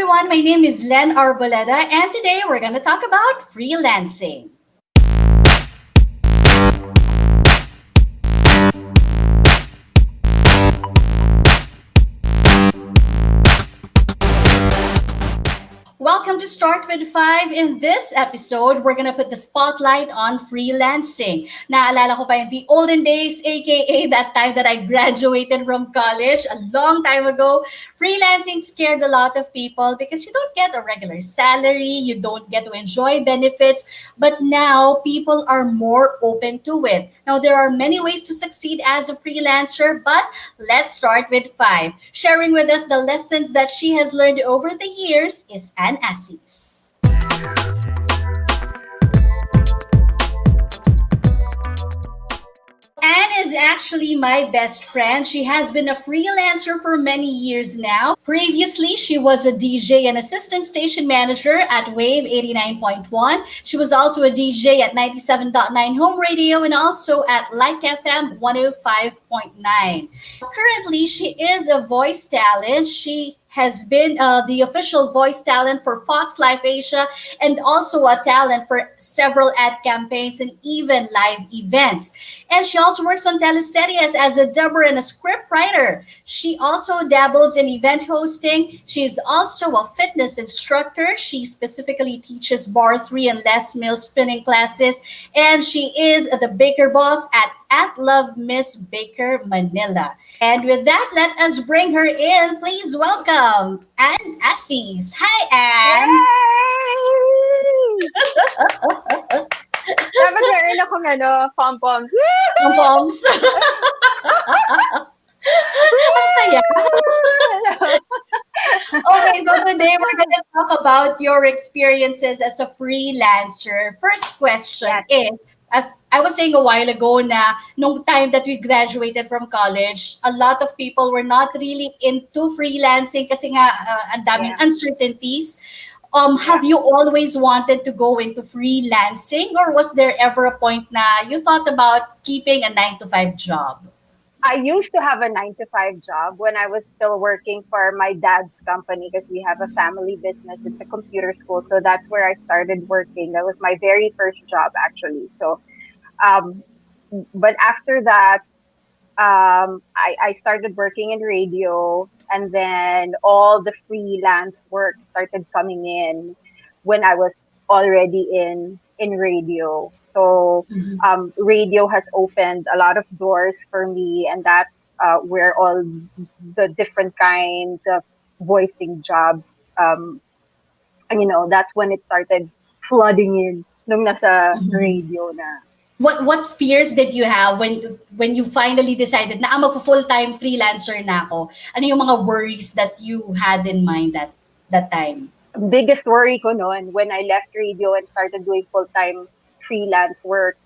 everyone. My name is Len Arboleda, and today we're going to talk about freelancing. Welcome to Start with 5. In this episode, we're gonna put the spotlight on freelancing. Naalala ko pa yung the olden days, aka that time that I graduated from college a long time ago. Freelancing scared a lot of people because you don't get a regular salary, you don't get to enjoy benefits, but now people are more open to it. Now, there are many ways to succeed as a freelancer, but let's start with 5. Sharing with us the lessons that she has learned over the years is Anne Asis. Anne is actually my best friend. She has been a freelancer for many years now. Previously, she was a DJ and assistant station manager at Wave 89.1. She was also a DJ at 97.9 Home Radio and also at Like FM 105.9. Currently, she is a voice talent. She has been the official voice talent for Fox Live Asia and also a talent for several ad campaigns and even live events. And she also works on teleseries as a dubber and a script writer. She also dabbles in event hosting. She's also a fitness instructor. She specifically teaches Barre 3 and Les Mills spinning classes. And she is the baker boss at Love Miss Baker Manila. And with that, let us bring her in. Please welcome Anne Asis. Hi, Anne. Yay! Dapat meron akong pom-poms. Moms. Ang saya. Okay, so today we're going to talk about your experiences as a freelancer. First question is, as I was saying a while ago na nung time that we graduated from college, a lot of people were not really into freelancing kasi nga ang daming uncertainties. Have you always wanted to go into freelancing or was there ever a point na you thought about keeping a 9 to 5 job? I used to have a 9 to 5 job when I was still working for my dad's company because we have a family business. It's a computer school. So that's where I started working. That was my very first job, actually. So, but after that, I started working in radio, and then all the freelance work started coming in when I was already in radio. So radio has opened a lot of doors for me, and that's where all the different kinds of voicing jobs, that's when it started flooding in nung nasa radio na. What fears did you have when you finally decided na magpo-full-time freelancer na ako? Ano yung mga worries that you had in mind that time? Biggest worry ko noon when I left radio and started doing full-time freelance work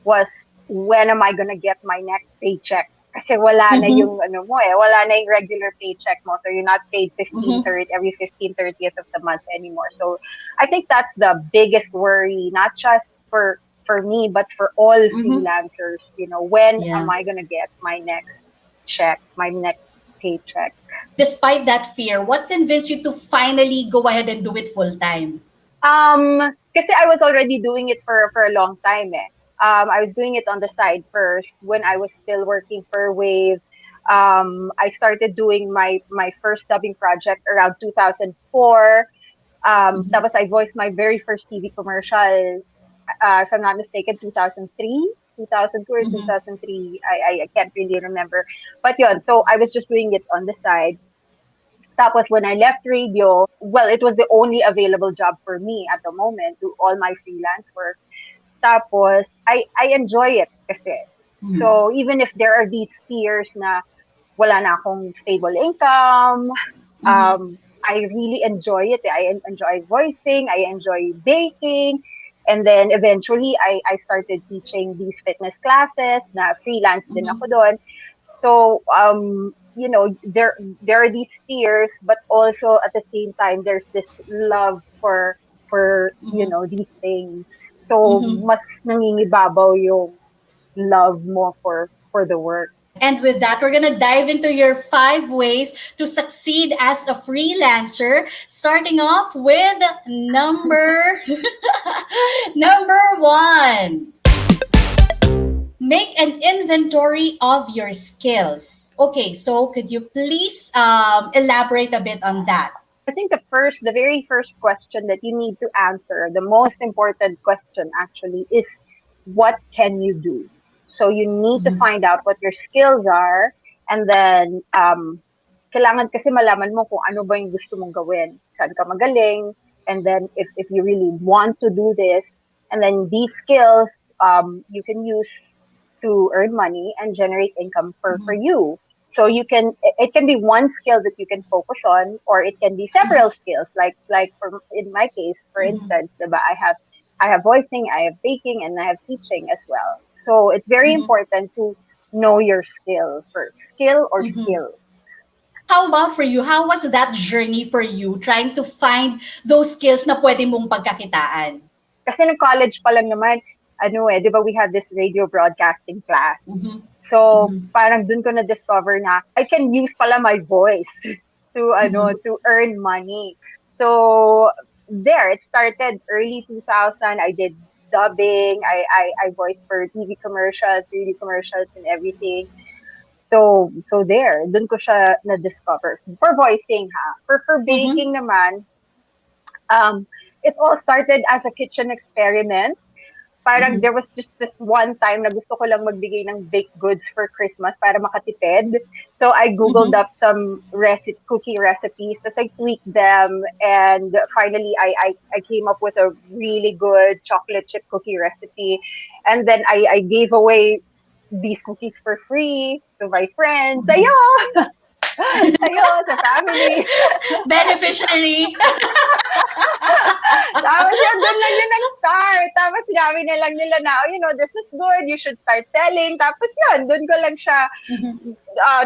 was, when am I gonna get my next paycheck? Kasi wala na yung wala na yung regular paycheck mo, so you're not paid every 15/30th of the month anymore. So I think that's the biggest worry, not just for me but for all freelancers. When am I gonna get my next check, my next paycheck? Despite that fear, what convinced you to finally go ahead and do it full-time? Kasi I was already doing it for a long time. I was doing it on the side first when I was still working for Wave. I started doing my first dubbing project around 2004. Tapos I voiced my very first TV commercial, if I'm not mistaken, 2002 or 2003. I can't really remember. But yun, so I was just doing it on the side. Tapos when I left radio, well, it was the only available job for me at the moment, do all my freelance work. Tapos I enjoy it kasi. So even if there are these fears na wala na akong stable income, I really enjoy it. I enjoy voicing, I enjoy baking. And then eventually I started teaching these fitness classes na freelance din ako doon. So there are these fears, but also at the same time there's this love for these things. So mas nangingibabaw yung love mo for the work. And with that, we're going to dive into your 5 ways to succeed as a freelancer, starting off with number number 1. Make an inventory of your skills. Okay, so could you please elaborate a bit on that? I think the very first question that you need to answer, the most important question actually, is what can you do? So you need to find out what your skills are, and then kailangan kasi malaman mo kung ano ba yung gusto mong gawin. Saan ka magaling, and then if you really want to do this, and then these skills you can use to earn money and generate income for you. So it can be one skill that you can focus on, or it can be several skills. Like for in my case, for instance, diba, I have voicing, I have baking, and I have teaching as well. So it's very important to know your skill first, skill or skill. How about for you? How was that journey for you trying to find those skills na pwede mong pagkakitaan? Kasi nung college pa lang naman, ano eh, di ba we had this radio broadcasting class. Mm-hmm. So, parang dun ko na-discover na I can use pala my voice to earn money. So, there, it started early 2000. I did dubbing. I voiced for TV commercials, radio commercials, and everything. So there, dun ko siya na-discover. For voicing, ha. For Mm-hmm. baking naman, um, it all started as a kitchen experiment. Parang there was just this one time na gusto ko lang magbigay ng baked goods for Christmas para makatipid. So I googled up some cookie recipes, tapos I tweaked them, and finally I came up with a really good chocolate chip cookie recipe. And then I gave away these cookies for free to my friends. Ayun! Ayun, sa family. Beneficiary. Tapos yun, doon lang yun nag-start. Tapos sinabi na lang nila na, this is good, you should start selling. Tapos yun, doon ko lang siya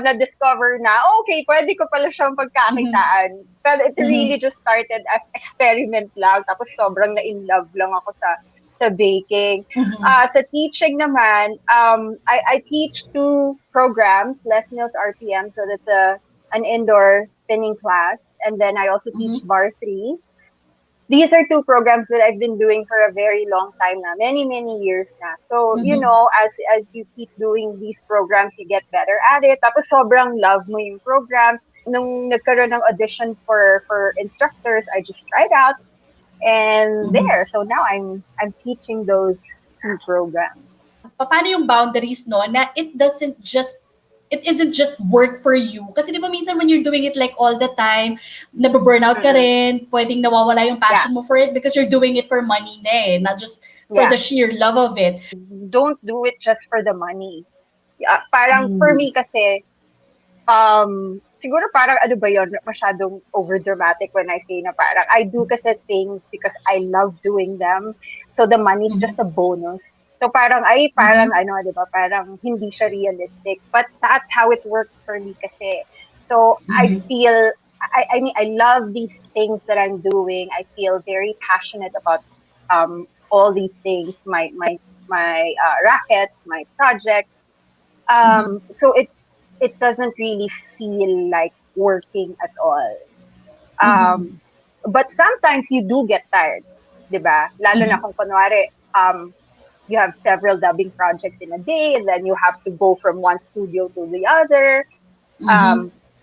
na-discover na, okay, pwede ko pala siyang pagkakitaan. But it really just started as experiment lang. Tapos sobrang na-in love lang ako sa baking. Sa teaching naman, I teach 2 programs, Les Mills RPM, so that's an indoor spinning class. And then I also teach Barre. These are 2 programs that I've been doing for a very long time now, many, many years na. So, as you keep doing these programs, you get better at it. Tapos sobrang love mo yung program. Nung nagkaroon ng audition for instructors, I just tried out. And there, so now I'm teaching those 2 programs. Paano yung boundaries no na it isn't just work for you. Kasi di ba minsan when you're doing it like all the time, nababurnout ka rin, pwedeng nawawala yung passion mo for it because you're doing it for money na eh, not just for the sheer love of it. Don't do it just for the money. Parang for me kasi, siguro parang ano ba yun, masyadong over-dramatic when I say na parang I do kasi things because I love doing them. So the money is just a bonus. So parang ano, di ba, parang hindi siya realistic. But that's how it works for me kasi. So I feel, I mean, I love these things that I'm doing. I feel very passionate about all these things, my racket, my project. So it doesn't really feel like working at all. But sometimes you do get tired, di ba? Lalo na kung kunwari, you have several dubbing projects in a day, and then you have to go from one studio to the other.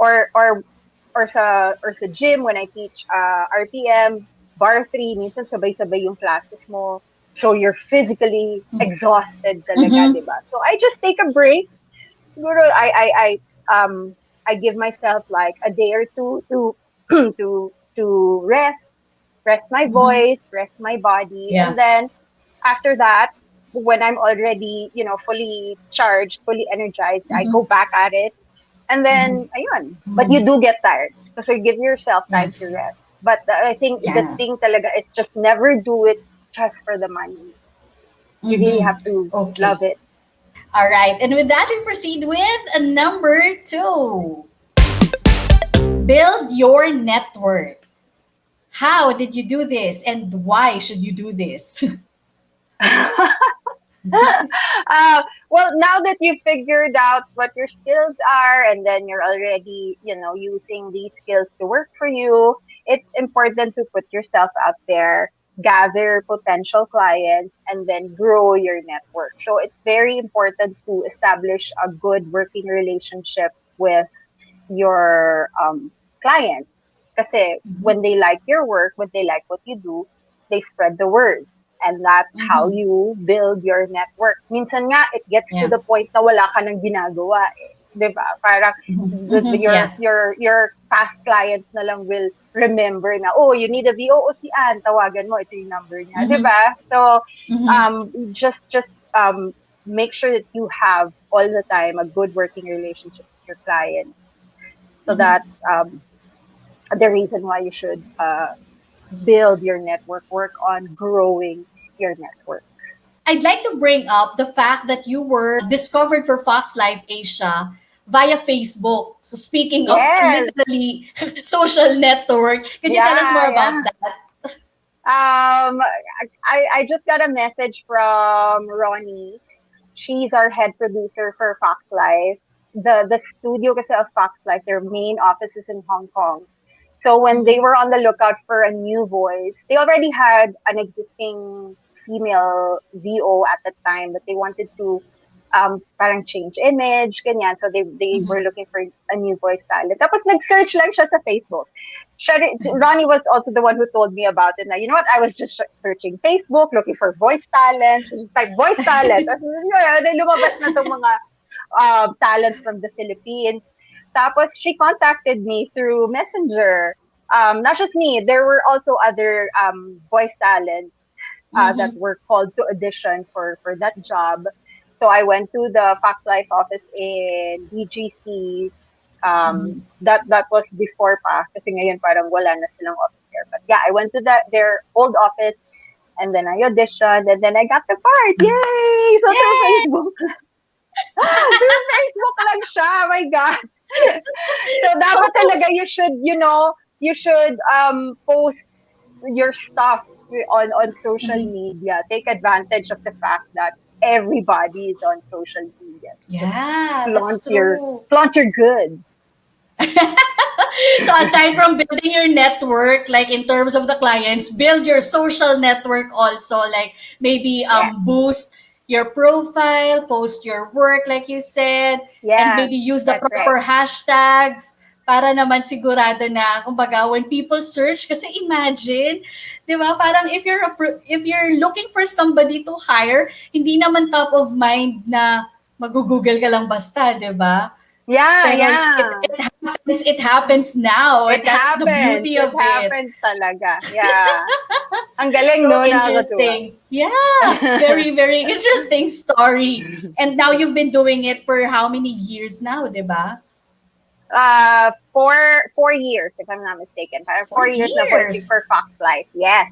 Or sa gym when I teach RPM, Barre, minsan sabay-sabay yung classes mo. So you're physically exhausted talaga, di ba? So I just take a break. Siguro I give myself like a day or two to rest my voice, rest my body, and then after that, when I'm already, fully charged, fully energized, I go back at it. And then, ayun. But you do get tired. So you give yourself time to rest. But I think the thing talaga is just never do it just for the money. You really have to love it. All right. And with that, we proceed with number 2. Build your network. How did you do this and why should you do this? Well, now that you've figured out what your skills are, and then you're already, using these skills to work for you, it's important to put yourself out there, gather potential clients, and then grow your network. So it's very important to establish a good working relationship with your clients. Kasi Mhm. when they like your work, when they like what you do, they spread the word. And that's how Mhm. you build your network. Minsan nga, it gets to Yeah. the point na wala ka nang ginagawa eh. 'Di ba? Parang Mhm. Mhm. your Yeah. past clients na lang will remember na, oh, you need a VO, si Anne, tawagan mo, ito yung number niya. 'Di Mhm. ba? So, Mhm. just make sure that you have all the time a good working relationship with your client. So Mhm. that's the reason why you should build your network, work on growing your network. I'd like to bring up the fact that you were discovered for Fox Life Asia via Facebook. So speaking of Yes, literally social network, can you tell us more yeah, about yeah. that? I just got a message from Ronnie. She's our head producer for Fox Life. The studio kasi of Fox Life, their main office is in Hong Kong. So when they Mhm. were on the lookout for a new voice, they already had an existing female VO at the time, but they wanted to parang change image, ganyan. So they were Mhm. looking for a new voice talent. Tapos nag-search lang siya sa Facebook. Ronnie was also the one who told me about it. Now, you know what? I was just searching Facebook, looking for voice talent. So just type voice talent. Tapos, then lumabas na itong mga talents from the Philippines. Tapos, she contacted me through Messenger. Not just me, there were also other voice talents that Mhm. were called to audition for that job. So I went to the Fox Life office in BGC. Mhm. That was before pa, kasi ngayon parang wala na silang office there. But yeah, I went to their old office, and then I auditioned, and then I got the part. Yay! So through Yay! Facebook, through Facebook lang siya. Oh my God. So dapat talaga you should post your stuff on social Mhm. media. Take advantage of the fact that everybody is on social media. Just Yeah, that's flaunt your true. flaunt your goods. So aside from building your network, like in terms of the clients, build your social network also. Like maybe Yeah. boost your profile, post your work, like you said, and Yeah. maybe use the That's right. proper hashtags para naman sigurado na, kumbaga, when people search, kasi imagine, di ba, parang if you're looking for somebody to hire, hindi naman top of mind na mag-google ka lang basta, di ba? Yeah, Pero yeah. it happens now. It That's the happens. beauty It of it. happens talaga. Yeah. Ang galing, So no? Nakakatuwa. interesting. Yeah, very, very interesting story. And now you've been doing it for how many years now, diba? 4 years, if I'm not mistaken. Parang 4 4 years na voicing for years. Fox Life. Yes.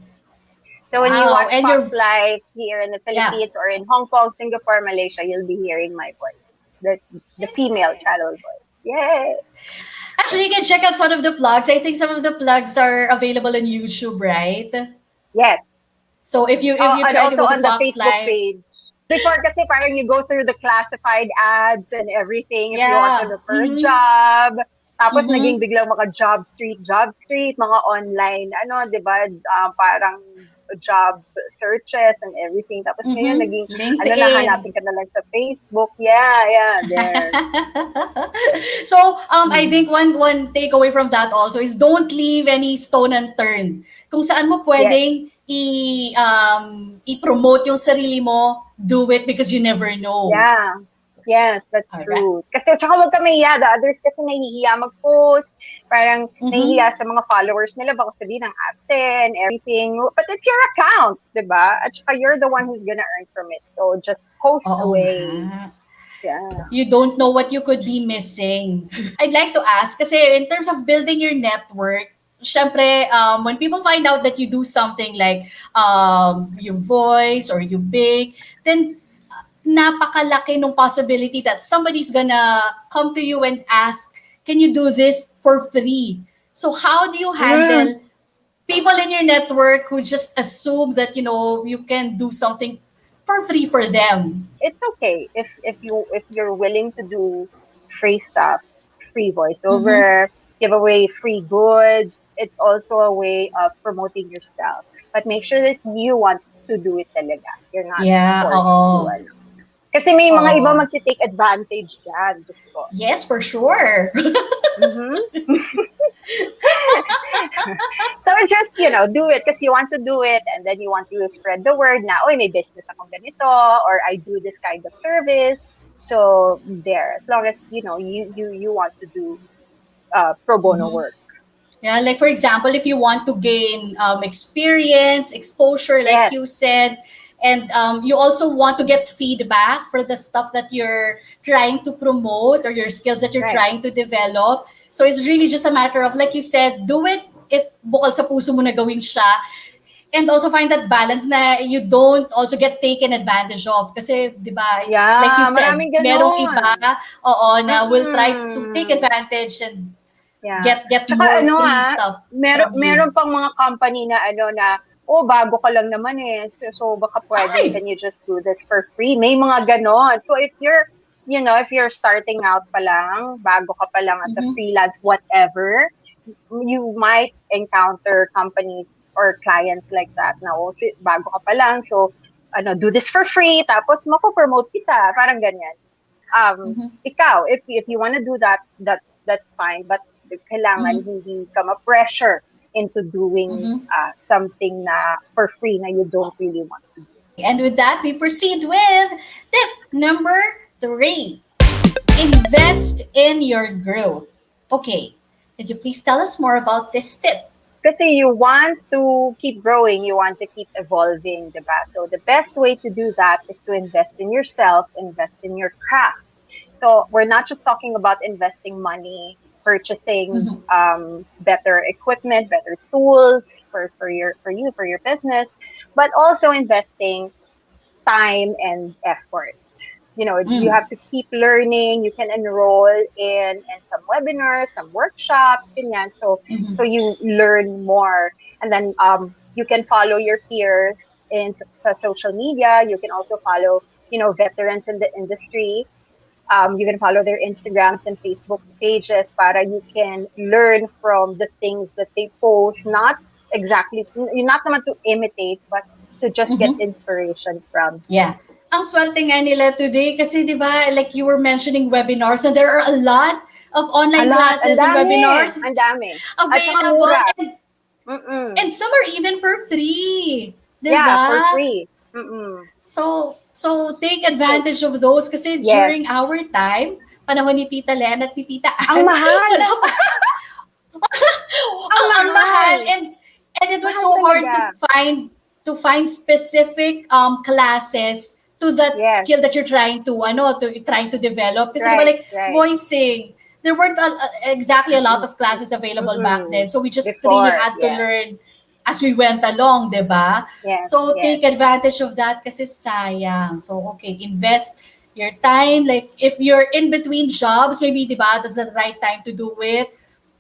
So when you Wow. watch And Fox you're, Life here in the yeah. Philippines or in Hong Kong, Singapore, Malaysia, you'll be hearing my voice. The female channel voice. Yay! Actually, you can check out some of the plugs. I think some of the plugs are available on YouTube, right? Yes. So if you And try to also go to on the Fox Facebook Live, page. Before kasi parang you go through the classified ads and everything if you want to yeah. look for a Mm-hmm. job. Tapos naging Mm-hmm. biglang mga job street, mga online, di ba, parang job searches and everything. Tapos ngayon Mm-hmm. naging, LinkedIn. nahanapin ka na lang sa Facebook. Yeah, yeah, there. So I think one takeaway from that also is don't leave any stone unturned. Kung saan mo Yes. pwedeng i-promote yung sarili mo, do it because you never know. Yeah. Yes, that's Alright. true. Kasi tsaka huwag ka mahiya. The others kasi nahihiya mag-post. Parang Mm-hmm. nahihiya sa mga followers nila. Baka sabihin ng ate and everything. But it's your account, di ba? At saka you're the one who's gonna earn from it. So just post Oo nga. away. Yeah. You don't know what you could be missing. I'd like to ask, kasi in terms of building your network, syempre, when people find out that you do something like you voice or you bake, then napakalaki nung possibility that somebody's gonna come to you and ask, can you do this for free? So how do you Mm. handle people in your network who just assume that, you can do something for free for them. It's okay if you're willing to do free stuff, free Mm-hmm. voiceover, give away free goods. It's also a way of promoting yourself. But make sure that you want to do it talaga. You're not Yeah, forced to, oo. Kasi may mga iba Oo. magti-take advantage dyan. Diyos ko. Yes, for sure. Mm-hmm. So just, do it because you want to do it and then you want to spread the word na, oy, may business akong ganito or I do this kind of service. So there, as long as, you want to do pro bono Mhm. work. Yeah, like for example, if you want to gain experience, exposure, like Yes, you said, and you also want to get feedback for the stuff that you're trying to promote or your skills that you're right. trying to develop. So it's really just a matter of, like you said, do it if bukal sa puso mo na gawin siya. And also find that balance na you don't also get taken advantage of. Kasi, di ba, like you Yeah, said, maraming merong iba, ganon. oo, na will try to take Mm-mm. advantage and Yeah. get Tsaka more ano free stuff meron from you. meron pang mga company na oh, bago ka lang naman eh. So baka pwede, Ay! can you just do this for free? May mga ganon. So if you're starting out pa lang, bago ka pa lang as a Mhm. freelance, whatever, you might encounter companies or clients like that na, oh, bago ka pa lang, so, do this for free, tapos mako-promote kita, parang ganyan. Mhm. Ikaw, if you want to do that, that's fine. But kailangan Mhm. hindi ka ma-pressure into doing Mhm. something na for free na you don't really want to do. And with that, we proceed with tip number 3. Invest in your growth. Okay, could you please tell us more about this tip? Kasi you want to keep growing, you want to keep evolving, diba? So the best way to do that is to invest in yourself, invest in your craft. So we're not just talking about investing money, purchasing Mhm. better equipment, better tools for your business, but also investing time and effort. You Mm. have to keep learning. You can enroll in some webinars, some workshops, ganyan. So Mhm. you learn more, and then you can follow your peers in social media. You can also follow veterans in the industry. You can follow their Instagrams and Facebook pages para you can learn from the things that they post. Not exactly, not naman to imitate, but to just get Mhm. inspiration from. Yeah. Ang swerte nga nila today kasi 'di ba, like you were mentioning webinars, and there are a lot of A online lot, ang classes and dami, webinars ang dami. At saka available, mura. and Mm-mm. some are even for free. 'Di Yeah, for ba? free. Mm-mm. So take So, advantage of those kasi yes. during our time, panahon ni Tita Len at ni Tita Ang Ann, mahal! wala pa, Ang ang mahal, mahal! and it was Mahal so hard talaga. to find specific classes to that Yes. skill that you're trying to develop kasi diba, Right, like right. voicing, there weren't exactly a lot Mm, of classes available back mm-mm. then, so we just really Before, had to yes. learn as we went along, 'di ba? Yes, So yes. take advantage of that kasi sayang. So okay, invest your time, like if you're in between jobs, maybe 'di ba, that's the right time to do it.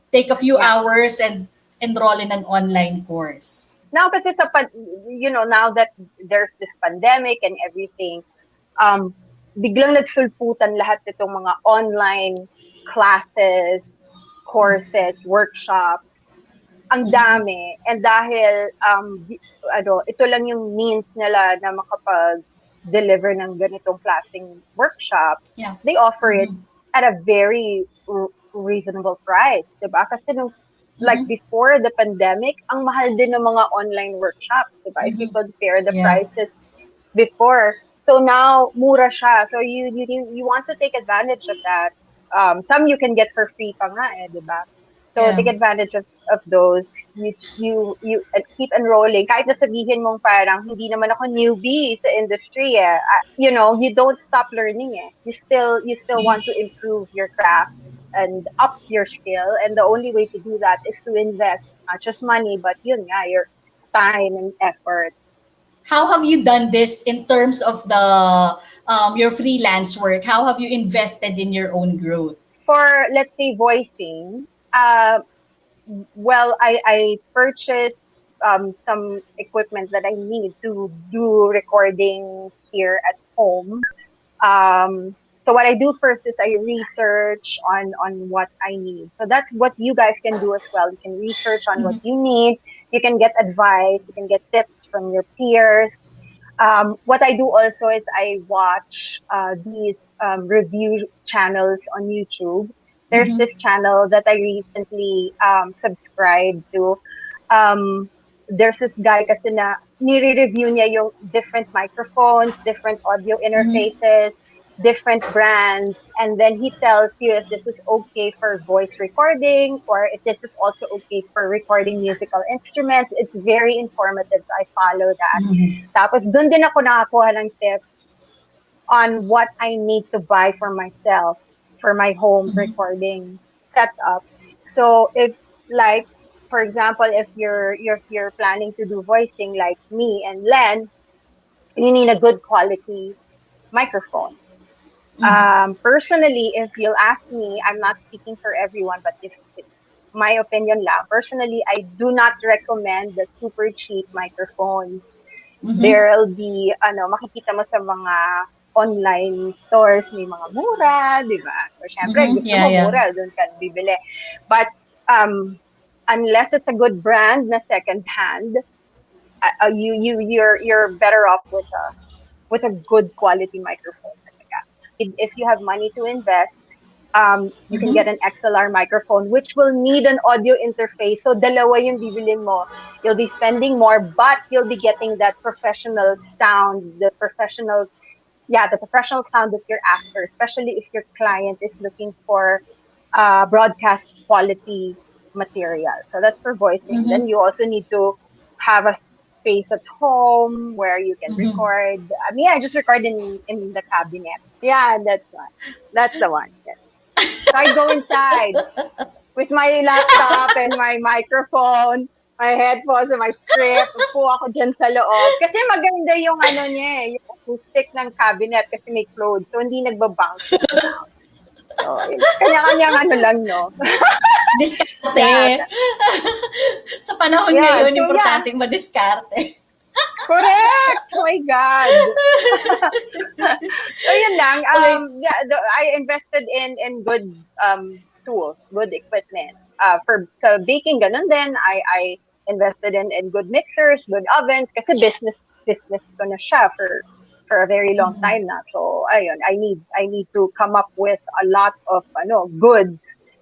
Take a few Yeah. hours and enroll in an online course. Now kasi now that there's this pandemic and everything, biglang nagsulputan lahat itong mga online classes, courses, workshops. Ang Mhm. dami. And dahil, ito lang yung means nila na makapag-deliver ng ganitong klaseng workshop, Yeah. they offer it Mm-hmm. at a very reasonable price, diba? Kasi like Mm-hmm. before the pandemic, ang mahal din ng mga online workshops, diba? If you Mm-hmm. compare the Yeah. prices before. So now, mura siya. So you want to take advantage of that. Some you can get for free pa nga diba? So Yeah. take advantage of those. You keep enrolling. Kahit na sabihin mong parang hindi naman ako newbie sa industry you don't stop learning You still want to improve your craft and up your skill. And the only way to do that is to invest not just money, but yun nga, your time and effort. How have you done this in terms of the your freelance work? How have you invested in your own growth? For let's say voicing, well, I purchased. some equipment that I need to do recording here at home. So what I do first is I research on what I need. So that's what you guys can do as well. You can research on what you need. You can get advice. You can get tips from your peers. What I do also is I watch these review channels on YouTube. There's this channel that I recently subscribed to. Um, there's this guy kasi na nire-review niya yung different microphones, different audio interfaces, different brands, and then he tells you if this is okay for voice recording or if this is also okay for recording musical instruments. It's very informative, so I follow that. Tapos doon din ako nakakuha ng tips on what I need to buy for myself for my home recording setup. So if like for example, if you're planning to do voicing like me and Len, you need a good quality microphone. Personally, if you'll ask me, I'm not speaking for everyone, but if it's my opinion lang, personally, I do not recommend the super cheap microphones. There'll be, makikita mo sa mga online stores, may mga mura, di ba? So, syempre, gusto Yeah, mo yeah. mura, doon ka bibili. But, unless it's a good brand na second hand, you're better off with a good quality microphone. If you have money to invest, you can get an XLR microphone, which will need an audio interface. So, dalawa yung bibilin mo. You'll be spending more, but you'll be getting that professional sound, the professional sound that you're after, especially if your client is looking for broadcast quality material. So, that's for voicing. Then you also need to have a space at home where you can record. I mean, I just record in the cabinet. Yeah, that's one. That's the one. Yes. So I go inside with my laptop and my microphone, my headphones and my script. Upo ako dyan sa loob. Kasi maganda yung ano niya yung acoustic ng cabinet kasi may clothes. So hindi nagbabounce yung sound. So, kanya-kanyang ano lang, no? Yeah. Diskarte. Sa panahon Yeah. ngayon, So, yeah. importanteng madiskarte. Correct! Oh my God! So, yun lang. Okay. Yeah, I invested in good tools, good equipment. For sa baking, ganun din. I invested in good mixers, good ovens, kasi business ko na siya for a very long time na. So, ayun, I need to come up with a lot of goods.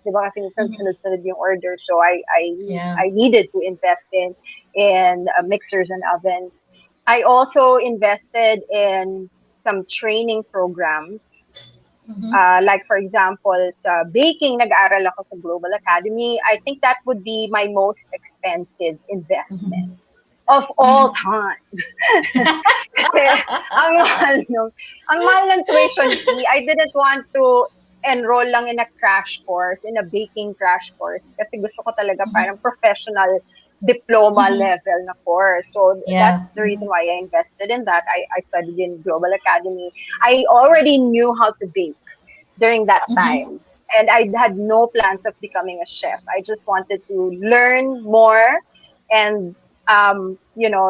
Diba kasi minsan sunod-sunod yung order. So, Yeah. I needed to invest in mixers and ovens. I also invested in some training programs. Like for example, sa baking, nag-aaral ako sa Global Academy. I think that would be my most expensive investment of all time. Kasi ang mahal ng tuition fee. I didn't want to enroll lang in a crash course, in a baking crash course. Kasi gusto ko talaga parang professional diploma level na course. So that's Yeah. the reason why I invested in that. I studied in Global Academy. I already knew how to bake during that time. And I had no plans of becoming a chef. I just wanted to learn more and,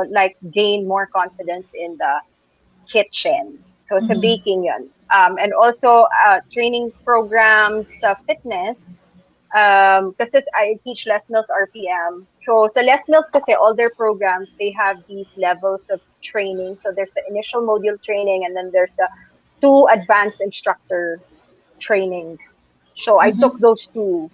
like gain more confidence in the kitchen. So, sa baking yun. And also, training programs sa fitness. Kasi I teach Les Mills RPM. So, sa Les Mills kasi, all their programs, they have these levels of training. So, there's the initial module training and then there's the 2 advanced instructor trainings. So, I took those 2.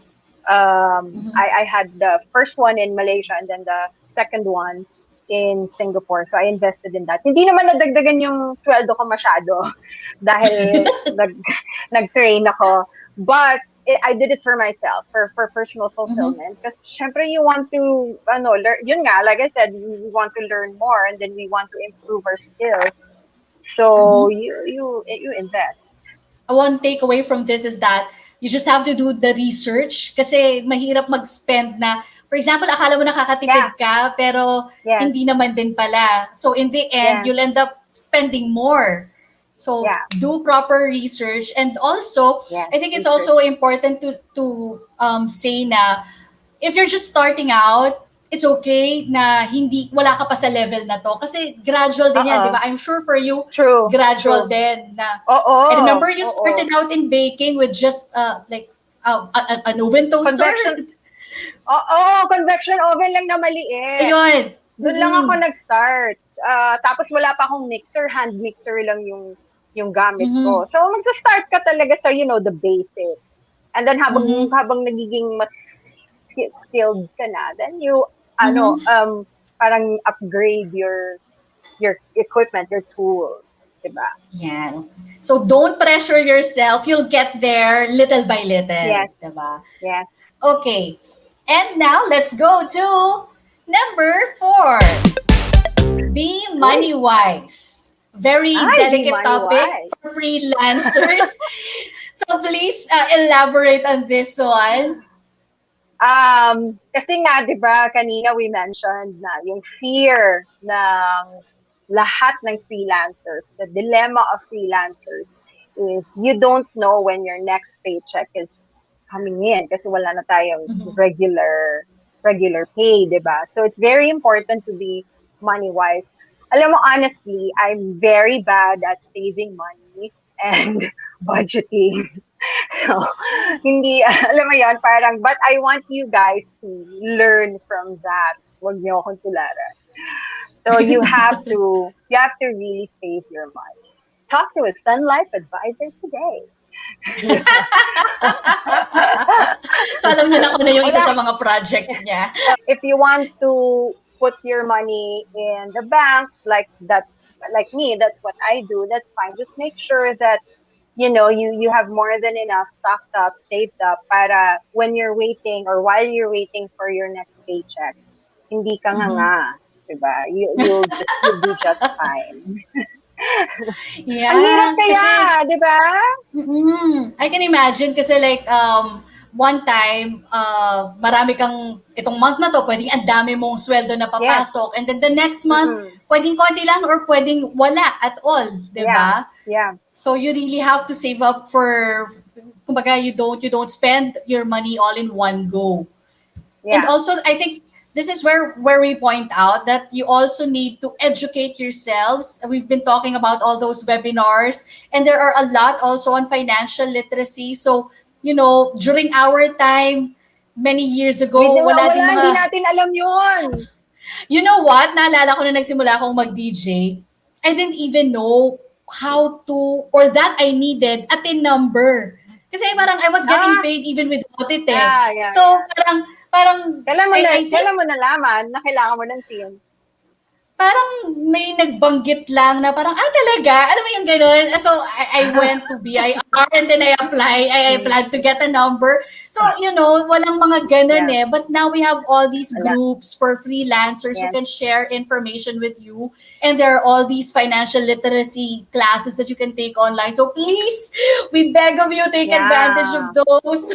I had the first one in Malaysia and then the second one in Singapore. So, I invested in that. Hindi naman nadagdagan yung sweldo ko masyado dahil nag-train ako. But, I did it for myself, for personal fulfillment. Because, syempre, you want to, learn, yun nga, like I said, we want to learn more and then we want to improve our skills. So, you invest. One takeaway from this is that you just have to do the research kasi mahirap mag-spend na, for example, akala mo nakakatipid ka, pero hindi naman din pala. So in the end, you'll end up spending more. So do proper research. And also, I think it's also important to say na if you're just starting out, it's okay na wala ka pa sa level na to. Kasi gradual din yan, di Oo. ba? I'm sure for you, True. gradual True. din na. Oo. I remember you Oo. started out in baking with just an oven toaster. Convection. Oo, convection oven lang na maliit. Ayun. Doon lang ako nag-start. Tapos wala pa akong mixer, hand mixer lang yung gamit ko. So magsa-start ka talaga sa the basics. And then habang nagiging mas skilled ka na, then you parang upgrade your equipment, your tools, diba? Yan. So don't pressure yourself. You'll get there little by little, Yes. diba? Yes. Okay. And now let's go to number 4. Be money wise. Very delicate topic for freelancers. So please elaborate on this one. Kasi nga, di ba, kanina we mentioned na yung fear ng lahat ng freelancers, the dilemma of freelancers is you don't know when your next paycheck is coming in kasi wala na tayong regular pay, di ba? So it's very important to be money-wise. Alam mo, honestly, I'm very bad at saving money and budgeting. So, hindi, alam mo yan, parang, but I want you guys to learn from that. Huwag niyo akong tularan. So, you have to really save your money. Talk to a Sun Life advisor today. So, alam niyo na kung ano yung isa sa mga projects niya. If you want to put your money in the bank, like me, that's what I do, that's fine. Just make sure that you have more than enough stocked up, saved up, para when you're waiting or while you're waiting for your next paycheck, hindi ka nga, diba? You'll be just fine. Yeah. Ang hirap kaya, di ba? I can imagine kasi like, one time, marami kang, itong month na to, pwedeng ang dami mong sweldo na papasok. Yes. And then the next month, pwedeng konti lang or pwedeng wala at all. Diba? Yeah. So you really have to save up for, kumbaga, you don't spend your money all in one go. Yeah. And also, I think, this is where we point out that you also need to educate yourselves. We've been talking about all those webinars, and there are a lot also on financial literacy. So, during our time, many years ago, wala din mga... Hindi natin alam yun. You know what? Naalala ko na nagsimula akong mag-DJ. I didn't even know how to, or that I needed a TIN number. Kasi parang I was getting paid even without it eh. Yeah. So, parang kailan mo nalaman na kailangan mo ng TIN? Parang may nagbanggit lang na parang, talaga? Alam mo yung ganun? So, I went to BIR and then I applied to get a number. So, walang mga ganun eh. But now we have all these groups for freelancers who can share information with you. And there are all these financial literacy classes that you can take online. So, please, we beg of you, take advantage of those.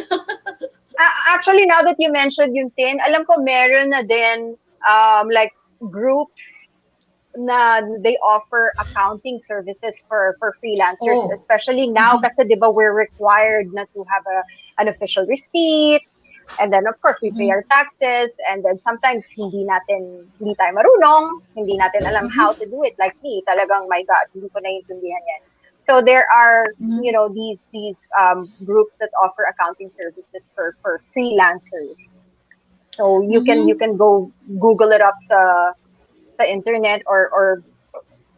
Actually, now that you mentioned yung TIN, alam ko meron na din like groups na they offer accounting services for freelancers, especially now kasi 'di ba we're required na to have an official receipt, and then of course we pay our taxes, and then sometimes hindi tayo marunong, hindi natin alam how to do it. Like me, talagang my God, hindi ko naiintindihan yan. So there are these groups that offer accounting services for freelancers. So you can go Google it up sa internet, or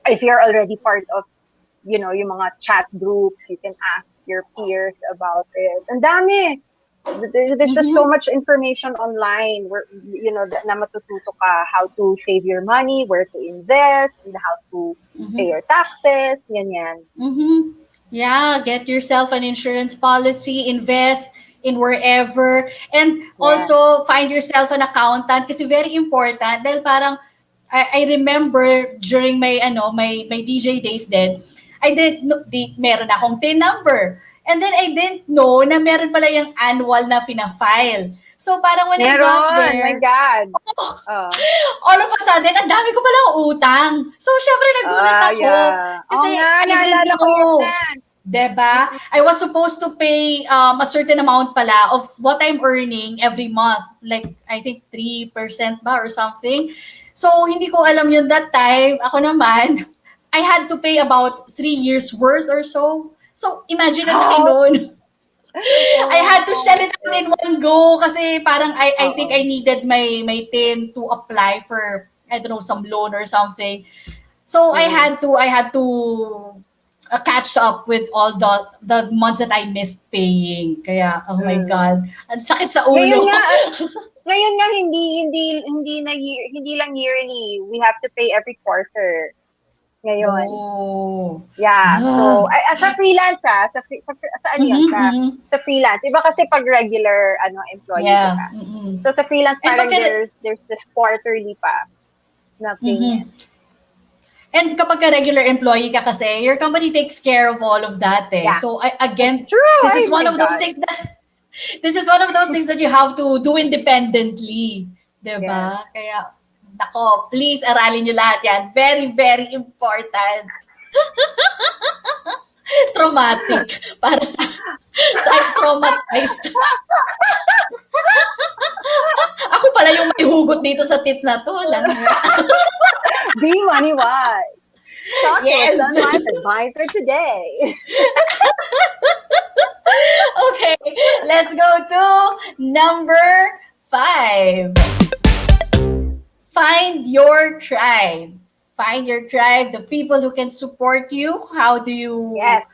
if you're already part of yung mga chat groups, you can ask your peers about it. Ang dami. There's just so much information online where na matututo ka how to save your money, where to invest, and how to pay your taxes, yan. Yeah, get yourself an insurance policy, invest in wherever, and also find yourself an accountant kasi very important dahil parang I remember during my DJ days then, meron akong TIN number. And then I didn't know na meron pala yung annual na fina-file. So parang when I got there, my God. All of a sudden, ang dami ko palang utang. So syempre nagulat ako. Kasi I didn't know. Diba? I was supposed to pay a certain amount pala of what I'm earning every month. Like, I think 3% ba or something. So, hindi ko alam yun that time. Ako naman, I had to pay about 3 years worth or so. So, imagine ang laki Oh, nun. I had to shell oh, it out in one go kasi parang I think I oo. needed my tin to apply for, I don't know, some loan or something. So Mm, I had to catch up with all the months that I missed paying. Kaya, oh my mm. God, ang sakit sa Ngayon ulo. nga, ngayon nga hindi lang yearly. We have to pay every quarter ngayon. Oh. Yeah. So, Ah. as a freelance, sa ano yun? Mm-hmm, mm-hmm. Sa freelance. Iba kasi pag regular employee, di Yeah. ba? Mm-hmm. So, sa freelance, And parang pagka, there's this quarterly pa na payment. mm-hmm. And kapag ka regular employee ka kasi, your company takes care of all of that eh. Yeah. So, That's again, true. this is Oh one my of those God. things that this is one of those things that you have to do independently. Yes. 'Diba? Kaya, nako, please aralin nyo lahat yan. Very, very important. Traumatic. Para sa, I'm traumatized. Ako pala yung may hugot dito sa tip na to. Langya. Be money wise. Talk to a Yes. Sun Life advisor today. Okay, let's go to number 5. Find your tribe. Find your tribe, the people who can support you. How do you Yes.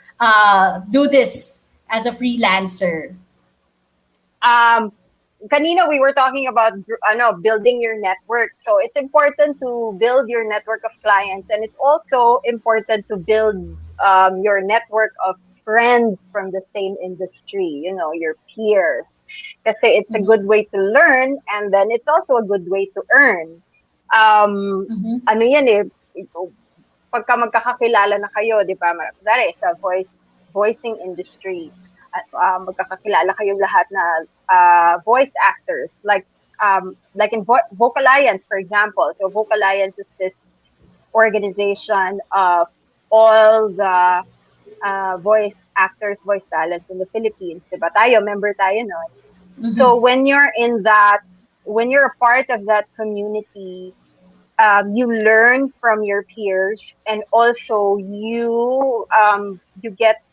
do this as a freelancer? Um, Kanina we were talking about building your network. So it's important to build your network of clients, and it's also important to build your network of friends from the same industry. You know, your peers. Kasi it's a Mm-hmm. good way to learn, and then it's also a good way to earn. Mm-hmm. Ano yan eh, pagka magkakakilala na kayo, di ba? Dahil sa voicing industry, at magkakakilala kayo lahat na voice actors, like in Vocaliance, for example. So Vocaliance is this organization of all the voice actors, voice talents in the Philippines. Diba tayo, member tayo nun. Mm-hmm. So when you're a part of that community, you learn from your peers, and also you get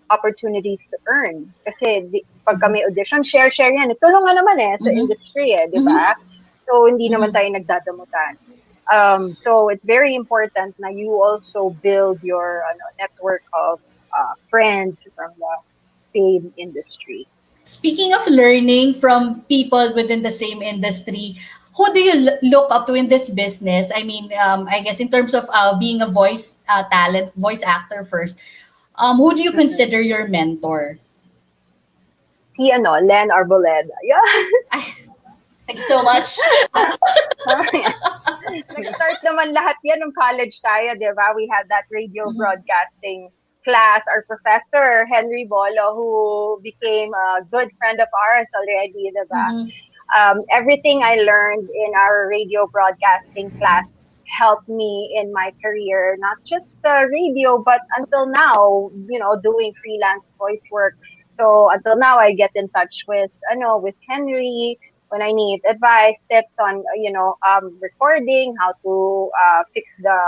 opportunities to earn. Kasi pagka may audition, share yan. Tulungan naman sa Mm-hmm. industry di Mm-hmm. ba? So hindi naman Mm-hmm. tayo nagdadamutan. So it's very important na you also build your network of friends from the same industry. Speaking of learning from people within the same industry, who do you look up to in this business? I mean, I guess in terms of being a voice talent, voice actor first, who do you Mm-hmm. consider your mentor? Si Len Arboleda. Yeah. Ay, thanks so much. Nag-start naman lahat yan nung college tayo, di ba? We had that radio broadcasting class. Our professor, Henry Bolo, who became a good friend of ours already, di ba? Mm-hmm. Everything I learned in our radio broadcasting class helped me in my career, not just radio, but until now, doing freelance voice work. So until now, I get in touch with Henry when I need advice, tips on, recording, how to fix the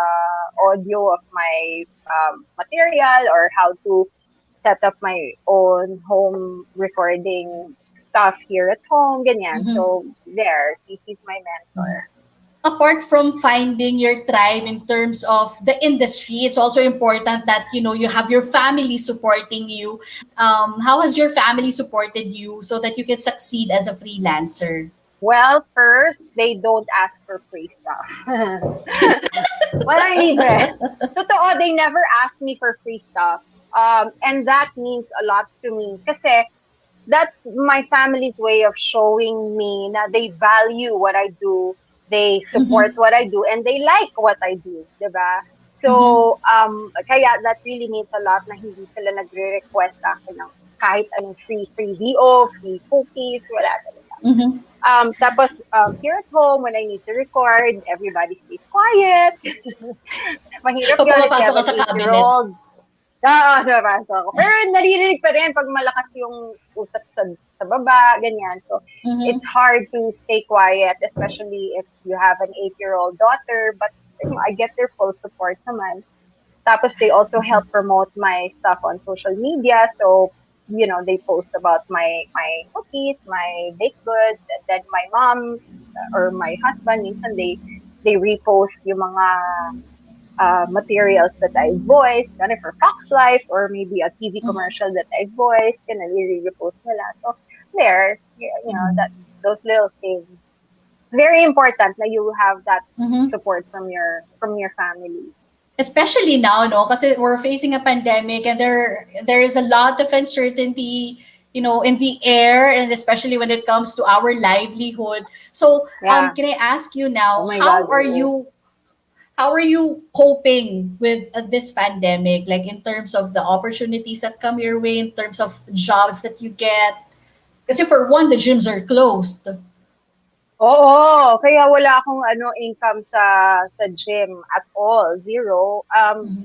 audio of my material, or how to set up my own home recording stuff here at home, ganyan. Mm-hmm. So, he's my mentor. Apart from finding your tribe in terms of the industry, it's also important that you have your family supporting you. How has your family supported you so that you can succeed as a freelancer? Well, first, they don't ask for free stuff. Walang libre. Totoo, they never ask me for free stuff. And that means a lot to me. Kasi that's my family's way of showing me na they value what I do, they support Mm-hmm. what I do, and they like what I do, diba? Mm-hmm. So, kaya that really means a lot na hindi sila nagre-request sa akin ng kahit anong free VO, free cookies, wala talaga. Mm-hmm. Tapos, here at home, when I need to record, everybody stays quiet. Mahirap Pag yun if you pumapasok have ka an sa cabinet. 8-year-old. Oo, sa pasok ako. Pero naririnig pa rin pag malakas yung usap sa baba, ganyan. So, it's Mm-hmm. hard to stay quiet, especially if you have an 8-year-old daughter. But I get their full support naman. Tapos they also help promote my stuff on social media. So, they post about my cookies, my baked goods, and then my mom or my husband, minsan they repost yung mga materials that I voiced, kind for Fox Life or maybe a TV commercial that I voiced, and repost nila. So there, that those little things, very important that you have that Mm-hmm. support from your family. Especially now, no, kasi we're facing a pandemic and there is a lot of uncertainty, in the air, and especially when it comes to our livelihood. So Yeah. can I ask you Oh now, my God. how are you coping with this pandemic, like in terms of the opportunities that come your way, in terms of jobs that you get? Kasi for one, the gyms are closed. Oo, kaya wala akong income sa gym at all, zero.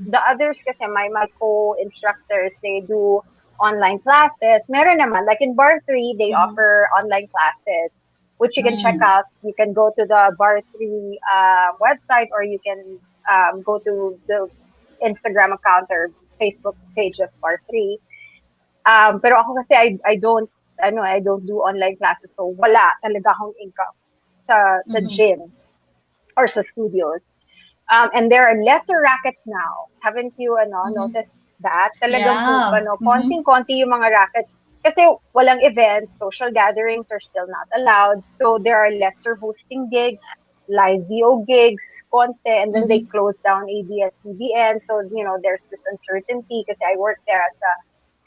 The others kasi my co-instructors, they do online classes. Meron naman, like in Bar 3, they offer online classes, which you can check Mm. out. You can go to the Bar 3 website, or you can go to the Instagram account or Facebook page of Bar 3. Pero ako kasi I don't do online classes, so wala talaga akong income sa gym or sa studios. And there are lesser rackets now. Haven't you noticed that? Talagang Yeah. konting-konti yung mga rackets. Kasi walang events, social gatherings are still not allowed. So there are lesser hosting gigs, live VO gigs, konti, and then they close down ABS-CBN. So, there's this uncertainty kasi I work there as a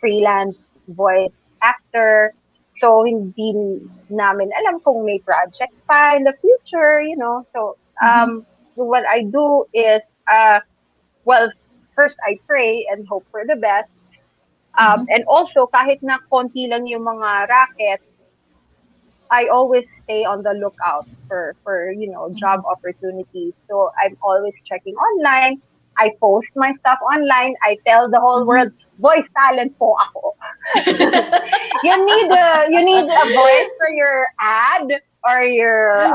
freelance voice actor. So, hindi namin alam kung may project pa in the future. So what I do is, well, first I pray and hope for the best. And also, kahit na konti lang yung mga racket, I always stay on the lookout for job opportunities. So I'm always checking online. I post my stuff online. I tell the whole world, voice talent po ako. You need a voice for your ad or your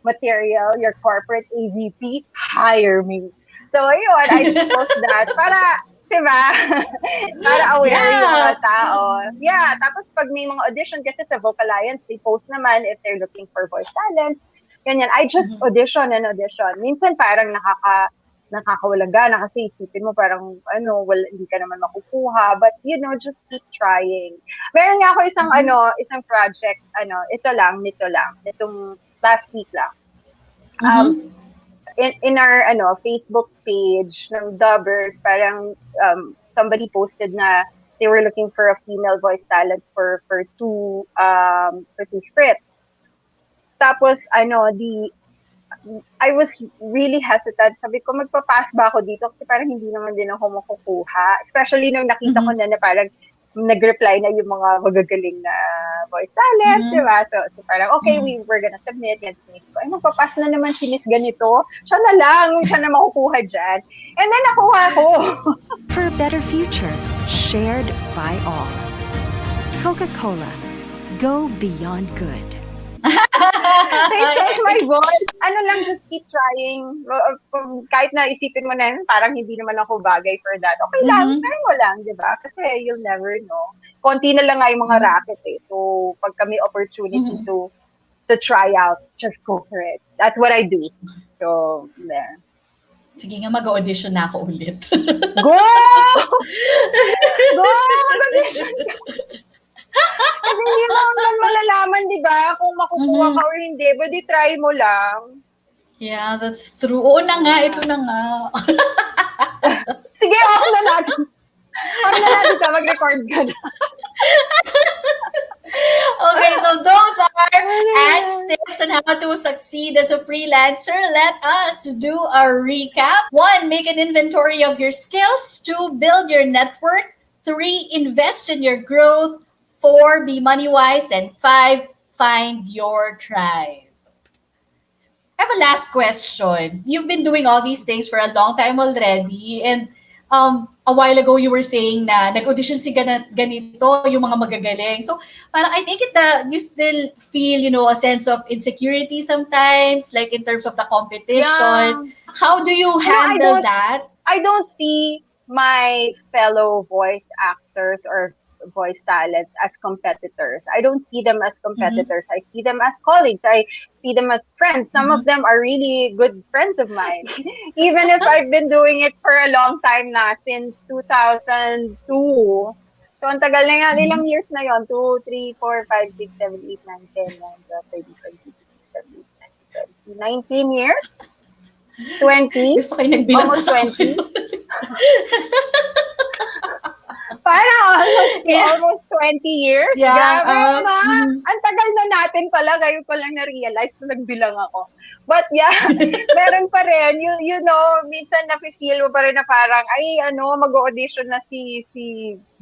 material, your corporate AVP, hire me. So yun, I just post that para, diba? Para aware yung mga Yeah. tao. Yeah, tapos pag may mga audition kasi sa Vocal Alliance, they post naman if they're looking for voice talent. Ganyan. I just audition and audition. Minsan parang nakakawalang gana kasi isipin mo parang hindi ka naman makukuha, but just keep trying. Meron nga ako isang project, nitong last week lang. Um Mm-hmm. in our Facebook page ng Dubbers, parang somebody posted na they were looking for a female voice talent for two scripts. Tapos I was really hesitant. Sabi ko, magpa-pass ba ako dito? Kasi parang hindi naman din ako makukuha. Especially nung nakita ko na parang nag-reply na yung mga magagaling na voice talent, di ba? So parang, okay, we're gonna submit. Yan, submit ko. Ay, magpa-pass na naman si Miss ganito. Siya na lang, siya na makukuha dyan. And then nakuha ko. For a better future, shared by all. Coca-Cola. Go beyond good. They chose my voice. Just keep trying. Kahit na isipin mo na parang hindi naman ako bagay for that. Okay lang, try mo lang, di ba? Kasi you'll never know. Konti na lang nga yung mga racket eh. So, pag may opportunity to try out, just go for it. That's what I do. So, there. Sige nga, mag-audition na ako ulit. Go! Go! Kasi hindi mo naman malalaman, di ba? Kung makukuha ka or hindi. But try mo lang. Yeah, that's true. Oo na nga, ito na nga. Sige, off na natin. Off na natin ka, mag-record ka na. Okay, so those are Anne's tips on how to succeed as a freelancer. Let us do a recap. 1, make an inventory of your skills. 2, build your network. 3, invest in your growth. 4, be money wise. And 5, find your tribe. I have a last question. You've been doing all these things for a long time already, and a while ago you were saying na nag-audition si ganito yung mga magagaling. So parang I think you still feel, a sense of insecurity sometimes, like in terms of the Yeah. competition. How do you I handle don't that? I don't see my fellow voice actors or voice talents as competitors. I don't see them as Mm-hmm. competitors. I see them as colleagues. I see them as friends. Some of Mm-hmm. them are really good friends of mine. Even if I've been doing it for a long time na, since 2002. So, ang tagal na yan. Ilang years na yon? 2, 3, 4, 5, 6, 7, 8, 9, 10, 11, 12, 13, 14, 15, 16, 17, 19 years? 20? Gusto kayo nagbilang ka Almost sa 20? kapilo. Parang almost, Yeah. almost 20 years. Yeah. Grabe, ano? Mhm. Ang tagal na natin pala. Ngayon ko lang na-realize na nagbilang ako. But yeah, meron pa rin. Minsan nafe-feel mo pa rin na parang, ay, mag-audition na si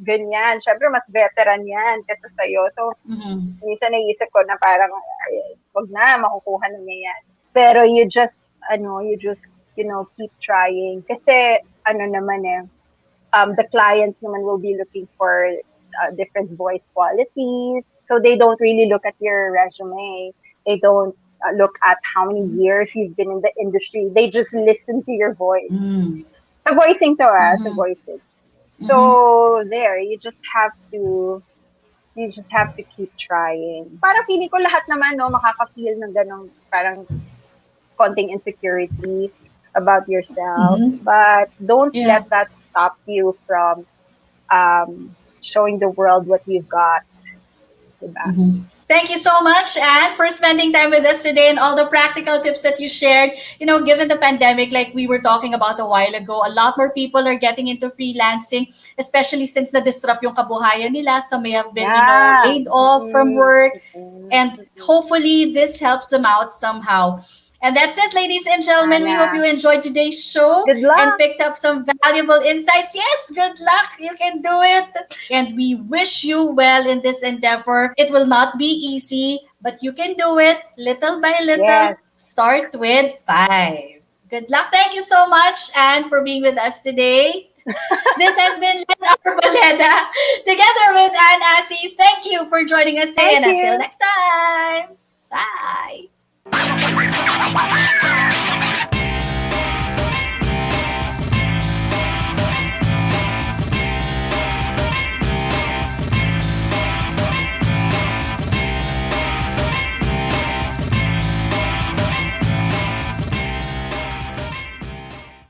ganyan. Syempre, mas veteran yan kaysa sa'yo. So, Mhm. minsan naisip ko na parang, ay, wag na, makukuha na niya yan. Pero keep trying. Kasi, naman the clients naman will be looking for different voice qualities. So they don't really look at your resume. They don't look at how many years you've been in the industry. They just listen to your voice. Mm. The voicing to us, the Mhm. voicing. Mhm. So there, you just have to keep trying. Parang feeling ko lahat naman, no, makaka-feel ng ganong parang konting insecurity about yourself. Mhm. But don't Yeah. let that stop you from showing the world what you've got. Diba? Mhm. Thank you so much, Anne, for spending time with us today and all the practical tips that you shared. Given the pandemic, like we were talking about a while ago, a lot more people are getting into freelancing, especially since na-disrupt yung kabuhayan nila. Some may have been, Yeah. laid off from work. Mm-mm. And hopefully this helps them out somehow. And that's it, ladies and gentlemen. We hope you Sana. enjoyed today's show Good and luck. picked up some valuable insights. Yes, good luck. You can do it. And we wish you well in this endeavor. It will not be easy, but you can do it little by little. Yes. Start with 5. Good luck. Thank you so much, Anne, for being with us today. This has been Len Arboleda together with Anne Asis. Thank you for joining us today, Thank and until you. next time. Bye.